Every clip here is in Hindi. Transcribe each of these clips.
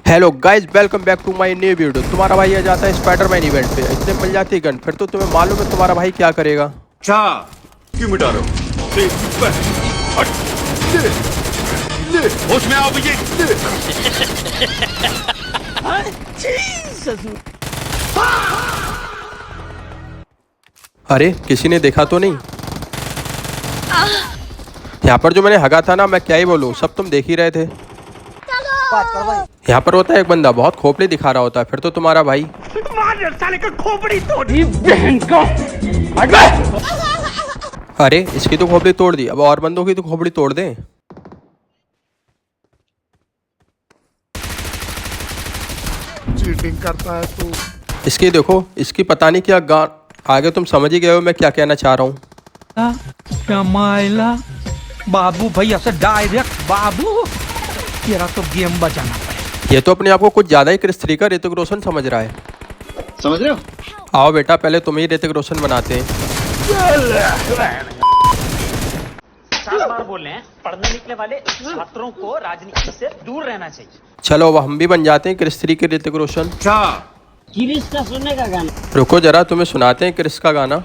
Hello guys, welcome back to my new video. तुम्हारा भाई आ जाता है स्पाइडरमैन इवेंट पे, इससे मिल जाती है गन। फिर तो तुम्हें मालूम है तुम्हारा भाई क्या करेगा। अच्छा क्यों मिटा रहे हो? ले होश में आओ भैया। अरे किसी ने देखा तो नहीं? यहाँ पर जो मैंने हगा था ना, मैं क्या ही बोलूँ, सब तुम देख ही रहे थे। यहाँ पर होता है एक बंदा, बहुत खोपड़ी दिखा रहा होता है। फिर तो तुम्हारा भाई साले का खोपड़ी तोड़ी। अरे इसकी तो खोपड़ी तोड़ दी, अब और बंदों की तो खोपड़ी तोड़ दें। चीटिंग करता है तू। इसकी देखो, इसकी पता नहीं क्या गा। आगे तुम समझ ही गए हो मैं क्या कहना चाह रहा हूँ। कमाइला बाबू भैया से डायरेक्ट बाबू, तेरा तो गेम बचाना पड़ेगा। ये तो अपने आप को कुछ ज्यादा ही क्रिस 3 का ऋतिक रोशन समझ रहा है। समझ रहे हो? आओ बेटा, पहले तुम्हें ही ऋतिक रोशन बनाते हैं। चार बार बोल रहे हैं, पढ़ने निकले वाले छात्रों को राजनीति से दूर रहना चाहिए। चलो अब हम भी बन जाते हैं क्रिस 3 के ऋतिक रोशन। अच्छा क्रिस का सुनने का गाना। रुको जरा, तुम्हें सुनाते हैं क्रिस का गाना।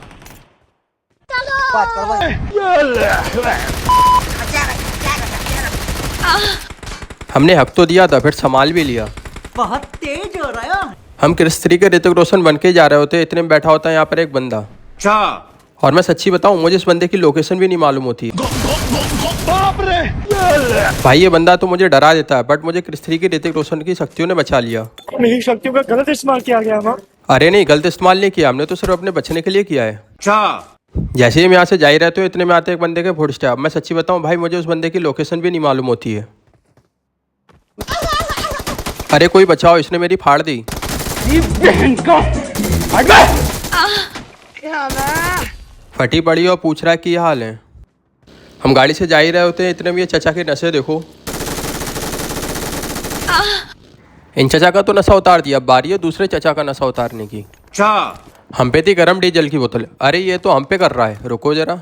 हमने हक तो दिया था, फिर संभाल भी लिया। बहुत तेज हो रहा है। हम क्रिस 3 के ऋतिक रोशन बन के जा रहे होते, इतने में बैठा होता है यहाँ पर एक बंदा। अच्छा और मैं सच्ची बताऊं, मुझे इस बंदे की लोकेशन भी नहीं मालूम होती है। भाई ये बंदा तो मुझे डरा देता है, बट मुझे क्रिस 3 के ऋतिक रोशन की शक्तियों ने बचा लिया। मेरी शक्तियों का गलत इस्तेमाल किया गया ना। अरे नहीं, गलत इस्तेमाल नहीं किया हमने, तो सिर्फ अपने बचने के लिए किया है। अच्छा जैसे ही हम यहाँ से जा ही रहते हो, इतने में आते एक बंदे के फुटस्टेप। मैं सच्ची बताऊं भाई, मुझे उस बंदे की लोकेशन भी नहीं मालूम होती है। अरे कोई बचाओ, इसने मेरी फाड़ दी। फटी पड़ी और पूछ रहा है कि ये हाल है। हम गाड़ी से जा ही रहे होते हैं, इतने में ये चचा के नशे देखो। इन चचा का तो नशा उतार दिया, अब बारी है दूसरे चचा का नशा उतारने की। अच्छा हम पे थी गरम डीजल की बोतल। अरे ये तो हम पे कर रहा है, रुको जरा।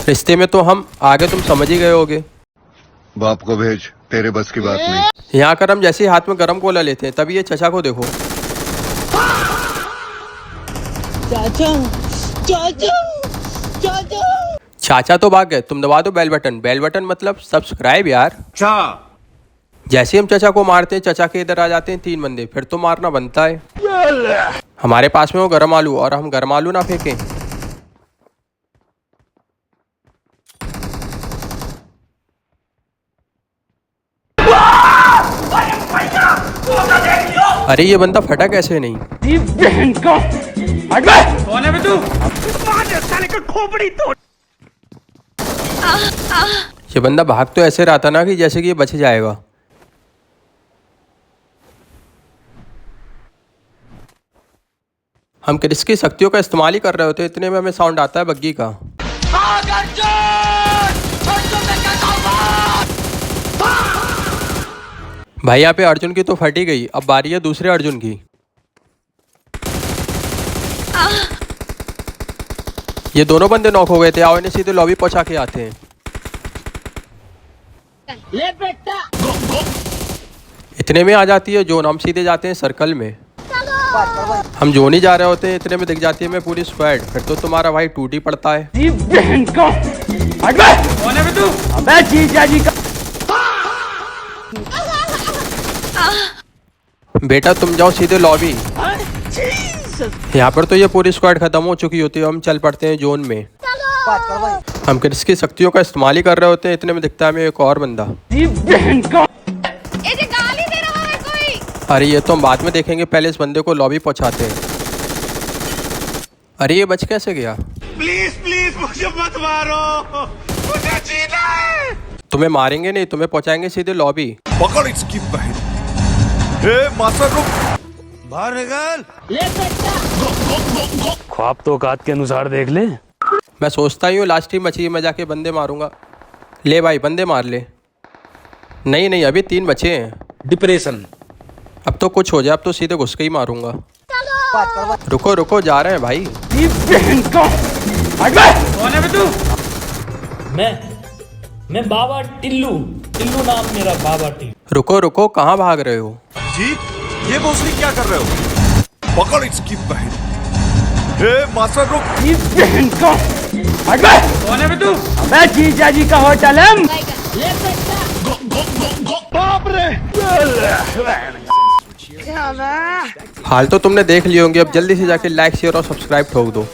रिश्ते में तो हम आगे, तुम समझ ही गए होगे। बाप को भेज, तेरे बस की बात नहीं। यहाँ कर हम जैसे ही हाथ में गरम कोला लेते हैं, तभी ये चचा को देखो। चाचा चाचा चाचा। चाचा तो भाग गए, तुम दबा दो बेल बटन। बेल बटन मतलब सब्सक्राइब यार। अच्छा जैसे हम चचा को मारते हैं, चचा के इधर आ जाते हैं 3 बंदे, फिर तो मारना बनता है। हमारे पास में वो गरम आलू, और हम गरम आलू ना फेंकें। अरे ये बंदा फटा कैसे नहीं? कौन है तू? साले का खोपड़ी तोड़। ये बंदा भाग तो ऐसे रहा था ना कि जैसे कि ये बच जाएगा। हम क्रिस की शक्तियों का इस्तेमाल ही कर रहे होते, इतने में हमें साउंड आता है बग्गी का। भाई यहाँ पे अर्जुन की तो फटी गई, अब बारी है दूसरे अर्जुन की। ये दोनों बंदे नॉक हो गए थे, आओ इन्हें सीधे लॉबी पहुंचा के आते हैं। ले बेटा। इतने में आ जाती है जोन, हम सीधे जाते हैं सर्कल में। हम जोन ही जा रहे होते हैं, इतने में दिख जाती है मैं पूरी स्क्वाड। फिर तो तुम्हारा भाई टूट ही पड़ता है। कौन है तू? अबे जीजा जी का बेटा तुम जाओ सीधे लॉबी। यहाँ पर तो ये पूरी स्क्वाड खत्म हो चुकी होती है, हम चल पड़ते हैं जोन में। हम क्रिस की शक्तियों का इस्तेमाल ही कर रहे होते हैं, इतने में दिखता है हमें एक और बंदा। गाली दे रहा है कोई। अरे ये तो हम बाद में देखेंगे, पहले इस बंदे को लॉबी पहुंचाते हैं। अरे ये बच कैसे गया? प्लीज प्लीज मुझे मत मारो, मुझे जीना है। तुम्हें मारेंगे नहीं, तुम्हें पहुंचाएंगे सीधे लॉबी। पकड़ इसकी बहन। ए मास्टर रुक, बाहर निकल। ले बेटा। ख्वाब तो औकात के अनुसार देख ले। मैं सोचता ही हूँ लास्ट टाइम बची, मैं जाके बंदे मारूंगा। ले भाई बंदे मार ले। नहीं नहीं, अभी 3 बचे हैं। डिप्रेशन। अब तो कुछ हो जाए, अब तो सीधे घुस के ही मारूंगा। रुको रुको, जा रहे हैं भाई। कौन है तू? मैं बाबा टिल्लू। टिल्लू नाम मेरा बाबा टिल्लू। रुको रुको, कहाँ भाग रहे हो? जी ये भोसड़ी क्या कर रहे हो? पकड़ इसकी बहन। हे मास्टर रुक। कौन है बे तू? मैं जीजा जी का होटल है। ले बेटा हाल तो तुमने देख लिए होंगे, अब जल्दी से जाके लाइक शेयर और सब्सक्राइब ठोक दो।